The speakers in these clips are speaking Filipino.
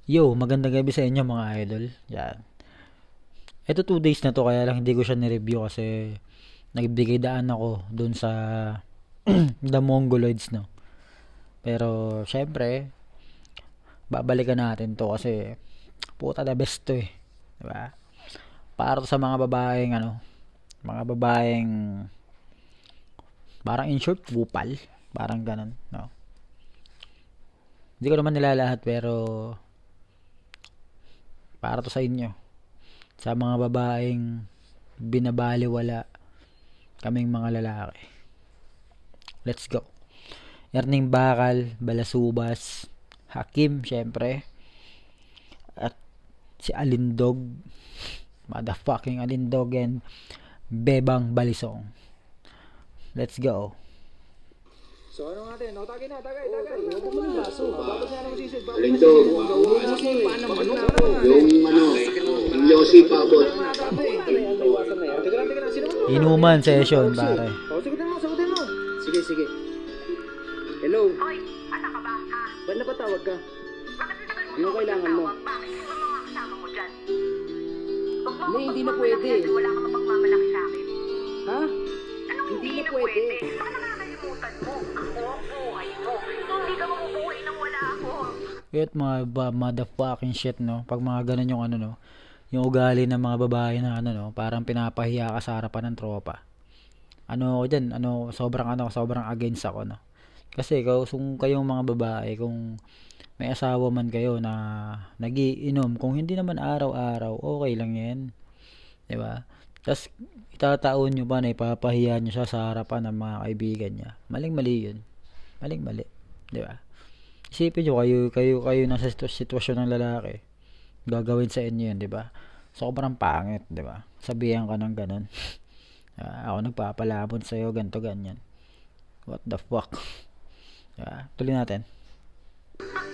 Yo, magandang gabi sa inyo mga idol. Yan. Ito 2 days na to kaya lang hindi ko siya ni-review kasi nagbigay daan ako dun sa The Mongoloids, no. Pero syempre, babalikan natin to kasi puta the best to eh. Diba? Para to sa mga babaeng mga babaeng parang in short kupal, parang ganun, no. Hindi ko naman nilalahat pero para to sa inyo, sa mga babaeng binabaliwala kaming mga lalaki. Let's go. Erning Bakal, Balasubas, Hakim, syempre, at si Alindog, motherfucking Alindog, and Bebang Balisong. Let's go. So ano natin? O tagay na, tagay. Huwag mo ng baso. Bago siya nang sisid. Alindo, yung Yossi Pabot. Teka lang. Sino mo? Inuman session, pare. O, sagutin mo. Sige. Hello. Hoy, anak ka ba, ha? Ba't napatawag ka? Bakit natagal mo Yung sa kailangan mo. tawag? Bakit? Sino ba mga kasama mo dyan? Huwag mo Hindi, hindi na pagmamalaki pwede. kasi wala ka mapagmamalaki sa akin. Ha? Anong Hindi hindi na na pwede. pwede? Baka nakakalimutan mo. Ako, buhay mo. Hindi ka mabubuhay nang wala ako. Yun motherfucking shit, no. Pag mga ganun yung no, yung ugali ng mga babae na no, parang pinapahiya ka sa harapan ng tropa. Ano ako dyan, sobrang against ako, no. Kasi kung kayong mga babae, kung may asawa man kayo na nagiinom, kung hindi naman araw-araw, okay lang yan. 'Di ba? Tapos itataon nyo pa na ipapahiya nyo siya sa harapan ng mga kaibigan niya. Maling-mali yun. Maling-mali. 'Di ba? Isipin nyo, kayo nasa sitwasyon ng lalaki. Gagawin sa inyo yun, 'di ba? Sobrang pangit, 'di ba? Sabihan ka ng ganun. Ako nagpapalamon sa'yo, ganto ganyan. What the fuck? Tuloy natin. Kahit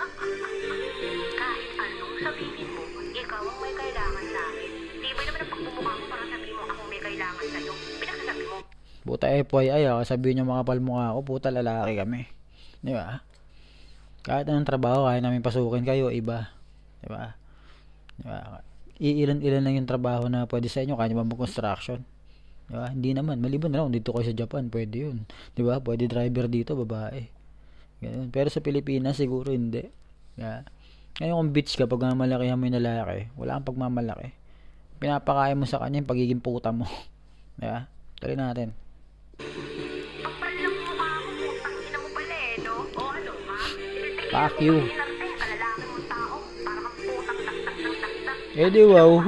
anong sabihin mo, ikaw ang may kailangan sa akin. Di ba naman ang pagmumukha mo para sabihin mo akong may kailangan sa'yo? Pinakasabi mo. Puta FYI, sabihin nyo makapal mukha ako, puta lalaki kami. Di ba? Kahit anong trabaho, kaya namin pasukin kayo, iba. Di ba? Di ba? Ilan lang yung trabaho na pwede sa inyo, kaya nyo ba mag-construction? Di ba? Hindi naman. Maliban na lang, dito kayo sa Japan, pwede yun. Di ba? Pwede driver dito, babae. Ganun. Pero sa Pilipinas, siguro hindi. Yeah. Ngayon kung bitch ka, pag mamalakihan mo yung lalaki, wala kang pagmamalaki. Pinapakain mo sa kanya yung pagiging puta mo. Diba? Tuloy natin. Kapal lang mukha mo, putang ina mo pala eh, no? O ano, ha? Fuck you. Kalalaki mong tao, para kang putang tak. Eh di wow.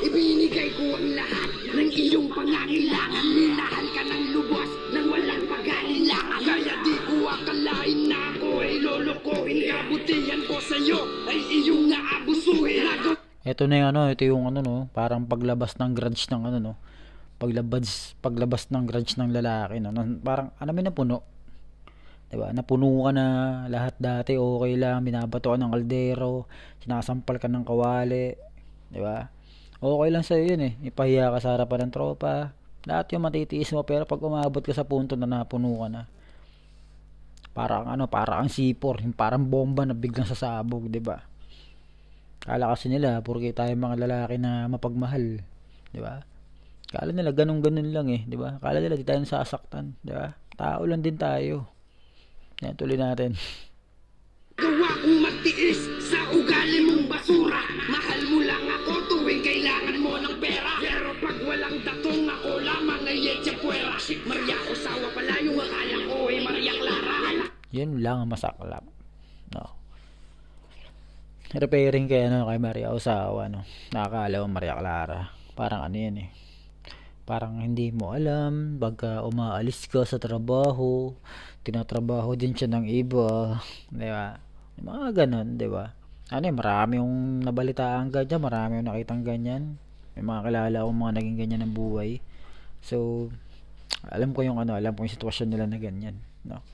Ibinigay ko ang lahat ng iyong pangangailangan. Minahal ka ng lubos nang walang pag-alilangan. Kaya di ko akalain na ako ay lolokohin. Kabutihan ko sa'yo ay iyong naabusuhin. Ito na yung ito yung no, parang paglabas ng grudge ng no. Paglabas ng grudge ng lalaki, no. Parang may napuno. 'Di ba? Napuno ka na lahat dati, okay lang, binabato ka ng kaldero, sinasampal ka ng kawali, 'di ba? Okay lang sa'yo yun eh. Ipahiya ka sa harapan ng tropa. Lahat yung matitiis mo pero pag umabot ka sa punto na napuno ka na, parang sipor, yung parang bomba na biglang sasabog, 'di ba? Kala kasi nila porque tayo mga lalaki na mapagmahal, 'di ba? Kala nila ganun lang eh, 'di ba? Kala nila di tayo nasasaktan, 'di ba? Tao lang din tayo. Yan, tuloy natin. Gawa kong magtiis sa ugali mong basura. Mahal mo lang ako tuwing kailangan mo ng pera. Pero pag walang datong ako lamang ay etya puwera. Maria Osawa pala yung akala ko ay Maria Clara. Yun lang ang masaklap. No. Repairing kay kay Maria Osawa, no. Nakakala mo Maria Clara. Parang yan eh. Parang hindi mo alam, pagka umaalis ka sa trabaho, tinatrabaho din siya ng iba, 'di ba? Yung mga ganun, 'di ba? Marami yung nabalitaan ganyan, marami yung nakitang ganyan. May mga kilala akong mga naging ganyan ng buhay. So, alam ko yung sitwasyon nila na ganyan, no?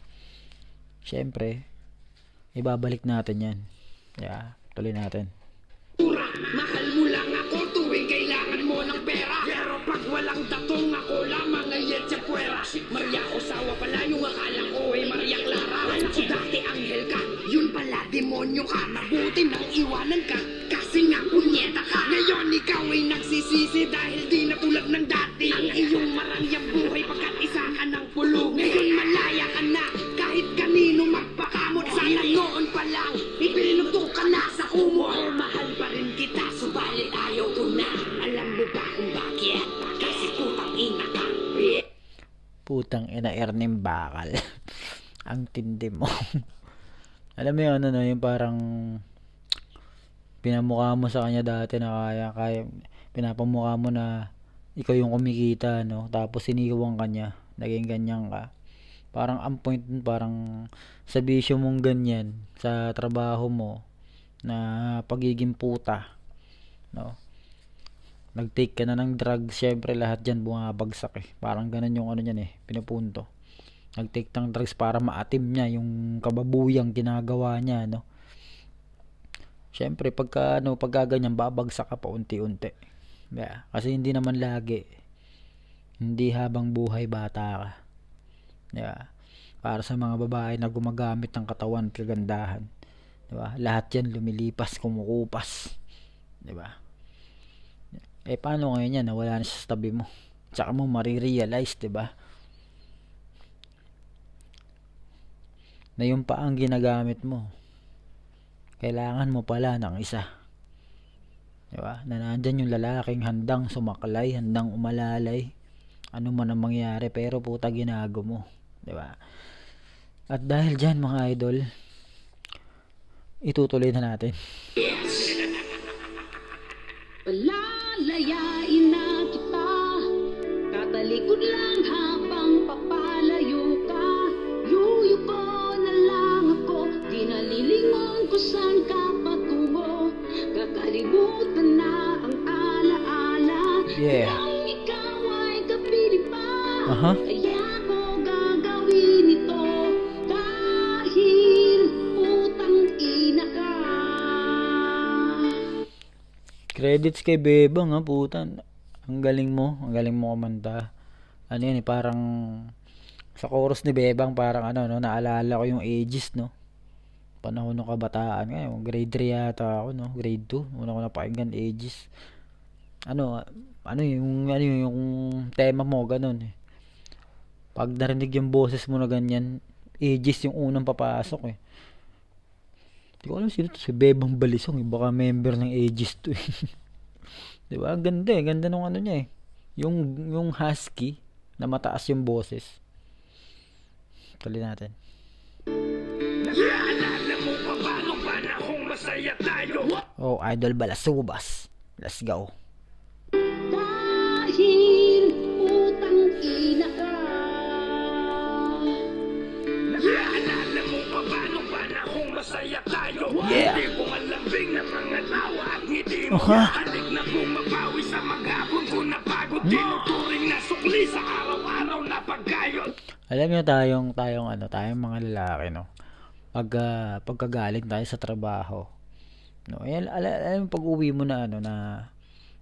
Siyempre, ibabalik natin 'yan. Yeah, tuloy natin. Mahal mo lang ako tuwing kailangan mo ng pera. Pero pag walang datong ako lamang ay yetsa puwera. Maria Osawa pala yung akala ko ay Maria Clara. So dati anghel ka, yun pala demonyo ka. Mabuti nang iwanan ka, kasi nga punyeta ka. Ngayon ikaw ay nagsisisi dahil di na tulad ng dati. Ang iyong marangyang buhay pagkat isa ka ng pulong. Ngayon malaya ka na, kahit kanino magpakamot. Sana noon pa lang, ipinugto ka na sa kumo. Mahal pa rin kita, subalit ayaw ko na. Alam mo ba kung bakit? Kasi putang ina ka. Putang ina, Erning bakal. Ang tindi mo. Alam mo yung ano no, yung parang pinamukha mo sa kanya dati na kaya pinapamukha mo na ikaw yung kumikita, no? Tapos iniwan ka niya, naging ganyan ka. Parang ang point dun, parang sa bisyo mong ganyan, sa trabaho mo, na pagiging puta, no? Nag-take ka na ng drugs, syempre lahat dyan bumabagsak eh. Parang ganun yung ano niyan eh, pinupunto. Nag-take ng drugs para maatim niya yung kababuyang ginagawa niya, no? Syempre pagka ganyan babagsak ka pa unti-unti. Yeah. Kasi hindi naman lagi. Hindi habang buhay bata ka. Yeah. Para sa mga babae na gumagamit ng katawan, kagandahan. 'Di ba? Lahat 'yan lumilipas, kumukupas. 'Di ba? Eh paano ngayon yan, nawala na siya sa tabi mo? Tsaka mo marirealize, 'di ba? Na yung pa ang ginagamit mo. Kailangan mo pala ng isa. 'Di ba? Na nandyan yung lalaking handang sumaklay, handang umalalay. Ano man ang mangyari, pero puta ginago mo. 'Di ba? At dahil dyan mga idol, itutuloy na natin. Palalayain na kita, katalikod lang habang papalayo ka. Yuyuko na lang ako, di nalilingon ko saan ka patungo. Kakalimutan na ang alaala, Yeah. nang ikaw ay kapiling pa. Aha. Kaya ko gagawin ito, dahil putang ina ka. Credits kay Bebang ha, putan. Ang galing mo kumanta. Ano yan eh, parang sa chorus ni Bebang parang ano no, naalala ko yung ages no. Panahon ng kabataan ngayon, grade 3 yata ako no, grade 2. Una ko napakinggan ages. Ano yung tema mo ganun eh. Pag narinig yung boses mo na ganyan, ages yung unang papasok eh. Hindi ko alam sino to, si Bebang Balisong eh. Baka member ng Aegis to eh. Diba? Ang ganda eh. Ganda nung ano niya eh. Yung husky na mataas yung boses. Tuloy natin. Alala mo pa paano panahong masaya tayo? Oh, Idol Balasubas. Let's go. Dahil putang ina ka. Alala mo pa paano panahong masaya tayo? Yeah. Hindi ko malambing na mga tawa at ngiti mo. Aha. Halik na bumabawi sa maghapon ko napagod. Tinuturing na sukli sa araw-araw na pagkayod. Alam niyo tayong mga lalaki no. Pagkagaling tayo sa trabaho. No, alam pag-uwi mo na ano na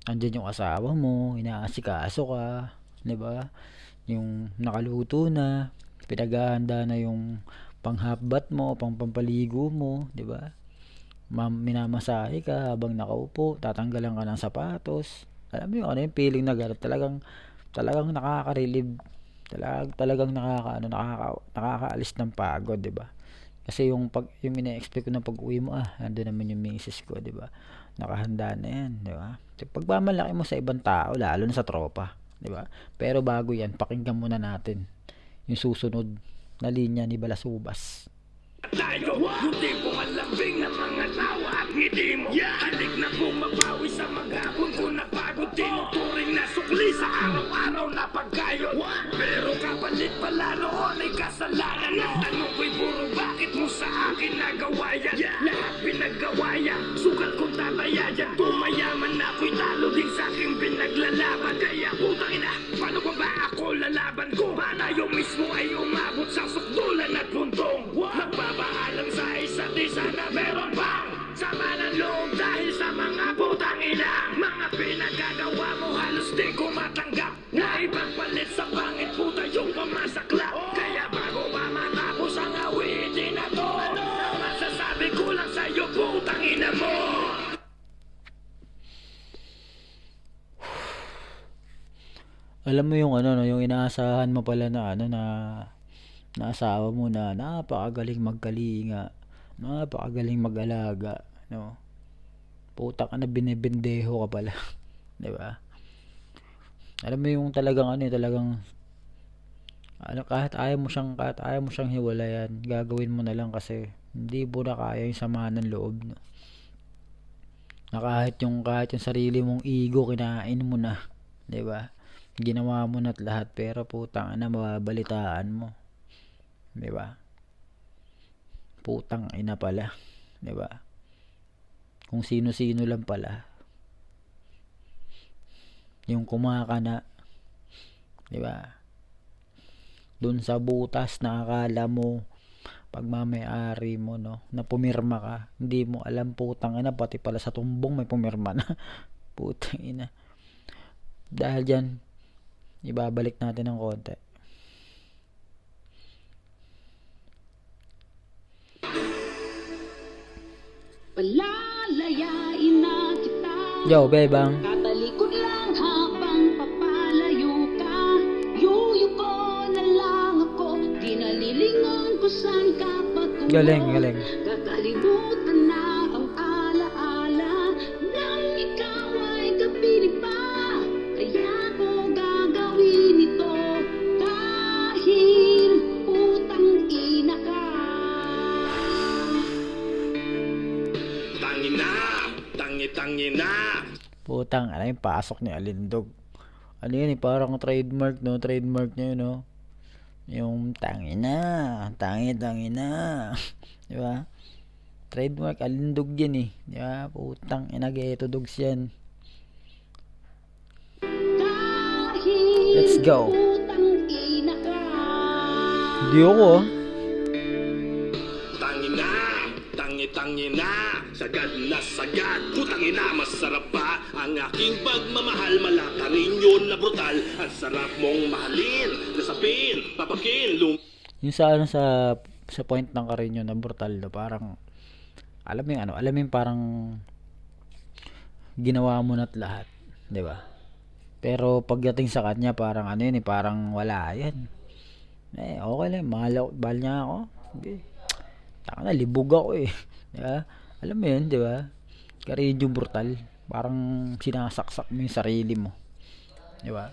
andyan yung asawa mo, inaasikaso ka, 'di ba? Yung nakaluto na, pinaghahanda na yung panghabat mo, pampaligo mo, 'di ba? Minamasahe ka habang nakaupo, tatanggalan ka ng sapatos. Alam mo yung ano yung feeling na gano'n, talagang nakaka-relieve, talagang nakakaalis ng pagod, 'di ba? Kasi yung ina-expect ko na pag-uwi mo, andun naman yung misis ko, 'di ba? Nakahanda na 'yan, 'di ba? Pagmamalaki mo sa ibang tao, lalo na sa tropa, 'di ba? Pero bago 'yan, pakinggan muna natin yung susunod na linya ni Balasubas. Tayo, hindi ko malambing na mga tawa at ngiti mo. Halik na bumabawi sa maghapon ko napagod. Tinuturing na sukli sa araw-araw na pagkayod. Pero kapalit pala noon ay kasalanan. Ang tanong ko'y puro bakit mo sa akin nagawa yan? Lahat pinagawa yan, sukat kong tataya yan. Tumayaman na ako'y talo din sa aking pinaglalaban. Kaya putang ina, paano ba ako lalaban ko? Tayo mismo ay umabot sa sukdulan at buntong. Magpapaalam sa isa't isa na meron pang sama ng loob dahil sa mga putang ina. Mga pinagagawa mo halos di ko matanggap na ipagpalit sa pangit puta yung pamasaklap. Kaya bago pa matapos ang awitin na to, ang masasabi ko lang sa'yo putang ina mo. Alam mo yung ano no, yung inaasahan mo pala na ano na asawa mo na napakagaling magkalinga, napakagaling mag-alaga, no? Puta ka na binibendeho ka pala, 'di ba? Alam mo yung talagang ano, talagang ano, kahit ayaw mo siyang hiwalayan, gagawin mo na lang kasi hindi mo na kaya yung samahan ng loob, no? Na kahit yung sarili mong ego kinain mo na, 'di ba? Ginawa mo na't lahat pero putang ina mababalitaan mo. 'Di ba? Putang ina pala, 'di ba? Kung sino-sino lang pala. Yung kumakana, 'di ba? Doon sa butas na akala mo pagmamay-ari mo, no, na pumirma ka, hindi mo alam putang ina pati pala sa tumbong may pumirma na. Putang ina. Dahil diyan ibabalik natin ng konti. Palalayain na kita. Yo, bebang. Tatalikod lang habang papalayo ka. Yuyo ko na lang ako. Di nalilingon ko saan ka patungo. Galing. Kakalimutan na ang alaala nang ikaw ay kapiling pa. Kaya ko gagawin ito dahil putang ina ka. Tangina. Putang, ano yung pasok ni Alindog? Ano yun, parang trademark, no? Trademark niya yun, no? Yung tangina. Di ba? Trademark, Alindog yan, eh. Di ba? Putang, inageto dogs yan. Dahil Let's go. putang ina ka. Hindi ako, ah. Tangina. Sagad, putang ina, masarap ba ang aking pagmamahal? Malaka rin yun na brutal. Ang sarap mong mahalin, nasapin, papakin, Yung sa ano sa point ng Carino na brutal, no? Parang alam mo yung parang ginawa mo na't lahat, 'di ba? Pero pagdating sa kanya parang ano yun, parang wala yan. Okay lang, mahal niya ako. Okay. Taka na, libog ako eh. 'Di ba? Alam mo yun, 'di ba? Carino brutal, parang sinasaksak mo yung sarili mo. 'Di ba?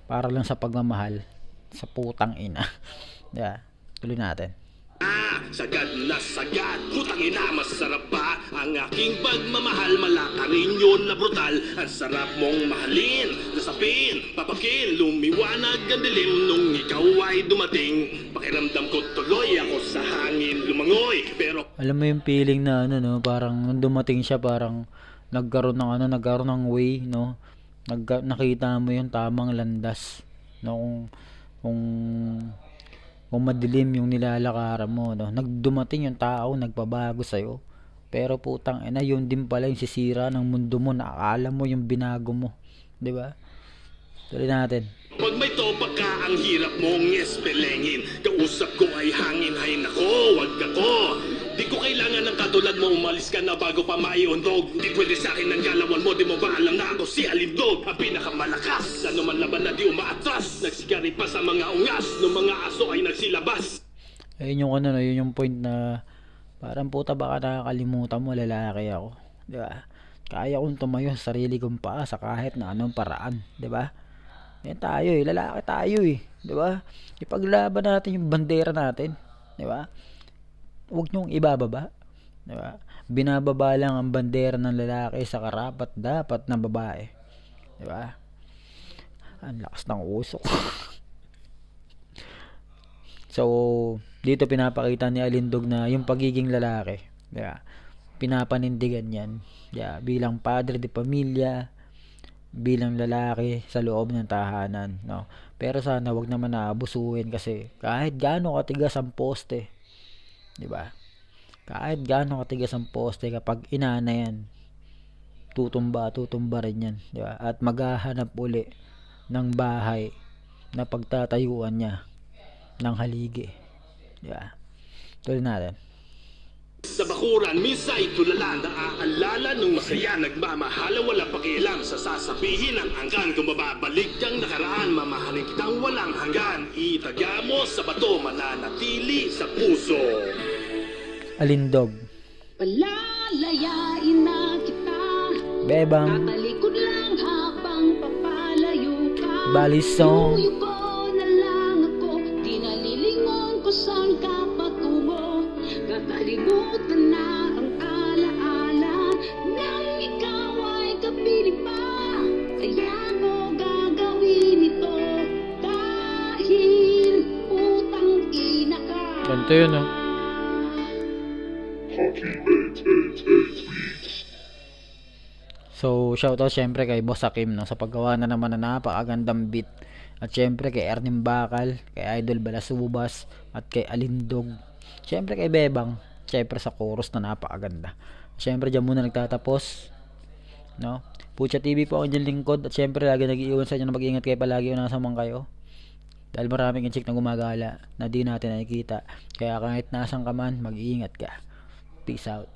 Para lang sa pagmamahal sa putang ina. 'Di ba? Tuloy natin. Sagad, putang ina, masarap ba ang aking pagmamahal? Malaka rin yun na brutal. Ang sarap mong mahalin, nasapin, papakin, lumiwanag ang dilim nung ikaw ay dumating. Pakiramdam ko tuloy ako sa hangin lumangoy. Pero Alam mo yung feeling na ano, no, parang nung dumating siya parang nagkaroon ng way, no. Nakita mo yung tamang landas, no, kung madilim yung nilalakaran mo, no. Nagdumating yung tao, nagbabago sa'yo. Pero putang ina, yun din pala yung sisira ng mundo mo na akala mo yung binago mo. 'Di ba? Tuloy natin. pag may topa ka, ang hirap mong espelengin. Kausap ko ay hangin, ay nako, wag ako. Di ko kailangan ng katulad mo, umalis ka na bago pa maiundog. Di pwede sa akin ang galawan mo, di mo ba alam na ako si Alindog? Ang pinakamalakas, ano man laban na di umaatras. Nagsigarit pa sa mga ungas, nung mga aso ay nagsilabas. Ayun yung ano, no, yun yung point na parang puta baka nakakalimutan mo, lalaki ako. 'Di ba? Kaya kong tumayo sa sarili kong paa sa kahit na anong paraan, 'di ba? Yan tayo eh, lalaki tayo eh, 'di ba? Ipaglaban natin yung bandera natin, 'di ba? Huwag niyong ibababa, 'di ba? Binababa lang ang bandera ng lalaki sa karapat-dapat na babae, 'di ba? Ang lakas ng usok. So, dito pinapakita ni Alindog na yung pagiging lalaki, 'di ba? Pinapanindigan 'yan. Yeah, bilang padre de pamilya, bilang lalaki sa loob ng tahanan, no. Pero sana wag naman naabusuhin kasi kahit gaano katigas ang poste, 'di ba? Kahit gaano katigas ang poste kapag inana 'yan, tutumba rin yan, di ba? At maghahanap uli ng bahay na pagtatayuan niya ng haligi, di ba? Tuloy natin. Sa bakuran, misa ay tulala, naaalala nung masaya, nagmamahala, wala pakialam sa sasabihin ng angkan. Kung mababalik kang nakaraan, mamahalin kitang walang hanggan. Itaga mo sa bato, mananatili sa puso. Alindog, Palalayain na kita, Bebang, tatalikod lang habang papalayo ka. Balisong, Yuyo ko na lang ako, di nalilingon ko saan ka patungo. Kakalimutan na ang alaala, nang ikaw ay kapiling pa. Kaya ko gagawin ito, dahil putang ina ka. ganito yun, no? So, shoutout syempre kay Boss Hakim, no, sa paggawa na naman na napakagandang beat. At syempre kay Ernie Bakal, kay Idol Balasubas, at kay Alindog. Syempre kay Bebang, syempre sa chorus na napakaganda. Syempre dyan muna nagtatapos, no? Pucha TV po ang inyong lingkod, at syempre lagi nag-iiwan sa inyo na mag-ingat kayo palagi kung nasa man kayo. Dahil maraming inchik na gumagala na di natin nakikita. Kaya kahit nasan ka man, mag-iingat ka. Peace out.